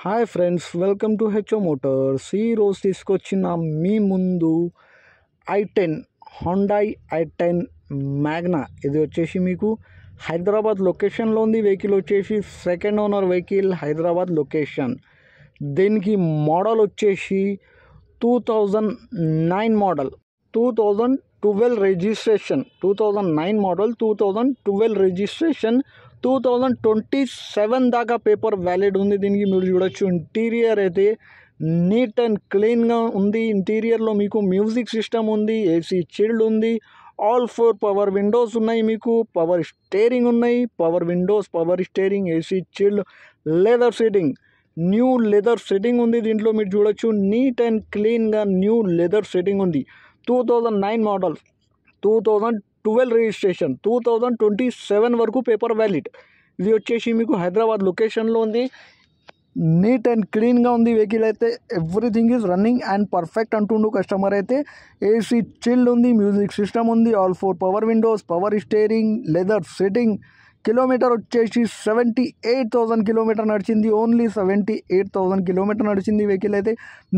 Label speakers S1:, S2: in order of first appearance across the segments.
S1: Hi friends, welcome to HO Motors. ఈరోజు తీసుకొచ్చిన మీ ముందు i10 హుండాయ్ i10 మ్యాగ్నా. ఇది వచ్చేసి మీకు హైదరాబాద్ లొకేషన్లో ఉంది. వెహికల్ వచ్చేసి second owner vehicle, Hyderabad location. దీనికి మోడల్ వచ్చేసి 2009 మోడల్, 2012 రిజిస్ట్రేషన్. 2009 model, 2012 registration. 2027 దాకా పేపర్ వ్యాలిడ్ ఉంది. దీనికి మీరు చూడొచ్చు. ఇంటీరియర్ అయితే నీట్ అండ్ క్లీన్గా ఉంది. ఇంటీరియర్లో మీకు మ్యూజిక్ సిస్టమ్ ఉంది, ఏసీ చిల్డ్ ఉంది, ఆల్ 4 పవర్ విండోస్ ఉన్నాయి, మీకు పవర్ స్టీరింగ్ ఉన్నాయి, power windows, power steering, AC chilled, leather seating, new leather setting ఉంది. దీంట్లో మీరు చూడొచ్చు నీట్ అండ్ క్లీన్గా న్యూ లెదర్ సెట్టింగ్ ఉంది. 2009 మోడల్, 2012 రిజిస్ట్రేషన్, 2027 వరకు పేపర్ వ్యాలిడ్. ఇది వచ్చేసి మీకు హైదరాబాద్ లొకేషన్లో ఉంది. నీట్ అండ్ క్లీన్గా ఉంది వెహికల్ అయితే. Everything is running and perfect అంటుండు కస్టమర్ అయితే. ఏసీ చిల్డ్ ఉంది, మ్యూజిక్ సిస్టమ్ ఉంది, all 4 power windows, power steering, leather setting. Kilometre వచ్చేసి 78,000 కిలోమీటర్ నడిచింది. ఓన్లీ 78,000 కిలోమీటర్ నడిచింది వెహికల్ అయితే.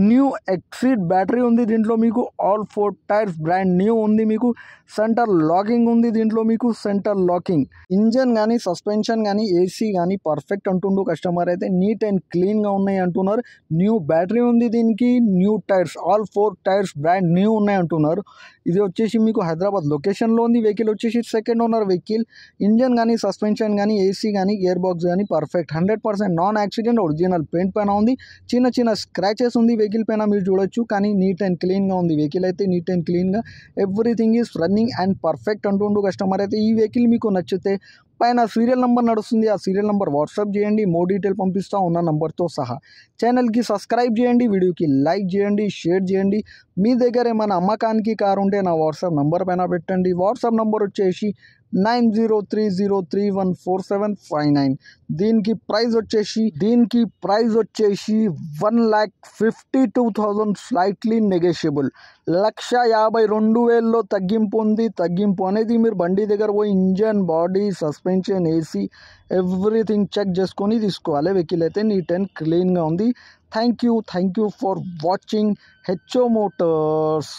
S1: న్యూ ఎక్సిడ్ బ్యాటరీ ఉంది దీంట్లో మీకు. ఆల్ 4 టైర్స్ బ్రాండ్ న్యూ ఉంది మీకు. సెంటర్ లాకింగ్ ఉంది దీంట్లో మీకు, సెంటర్ లాకింగ్. ఇంజన్ కానీ, సస్పెన్షన్ కానీ, ఏసీ కానీ పర్ఫెక్ట్ అంటుండు కస్టమర్ అయితే. నీట్ అండ్ క్లీన్గా ఉన్నాయి అంటున్నారు. న్యూ బ్యాటరీ ఉంది దీనికి, new tyres, all 4 tyres brand new ఉన్నాయి అంటున్నారు. ఇది వచ్చేసి మీకు హైదరాబాద్ లొకేషన్లో ఉంది. వెహికల్ వచ్చేసి సెకండ్ ఓనర్ వెహికల్. ఇంజన్ కానీ, సస్పెన్షన్ కానీ, ఏసీ కానీ, గేర్ బాక్స్ కానీ perfect. 100% non accident, original paint పైన ఉంది. చిన్న చిన్న స్క్రాచెస్ ఉంది వెహికల్ పైన మీరు చూడొచ్చు, కానీ నీట్ అండ్ క్లీన్గా ఉంది వెహికల్ అయితే. నీట్ అండ్ క్లీన్గా everything is running and perfect అంటుండు కస్టమర్ అయితే. ఈ వెహికల్ మీకు నచ్చితే పైన సీరియల్ నెంబర్ నడుస్తుంది, ఆ సీరియల్ నెంబర్ వాట్సాప్ చేయండి, మోర్ డీటెయిల్ పంపిస్తా ఉన్న నెంబర్తో సహా. ఛానల్కి సబ్స్క్రైబ్ చేయండి, వీడియోకి లైక్ చేయండి, షేర్ చేయండి. మీ దగ్గర ఏమైనా అమ్మకానికి కారు ఉంటే నా వాట్సాప్ నెంబర్ పైన పెట్టండి. వాట్సాప్ నెంబర్ వచ్చేసి 9030314759. దీనికి ప్రైస్ వచ్చేసి 1,52,000 స్లైట్లీ నెగోషియబుల్. 1,52,000 తగ్గింపు ఉంది. తగ్గింపు అనేది మీరు బండి దగ్గర పోయి engine, body, suspension, AC everything check చేసుకొని తీసుకోవాలి. వెహికల్ అయితే నీట్ అండ్ క్లీన్గా ఉంది. Thank you for watching HO Motors.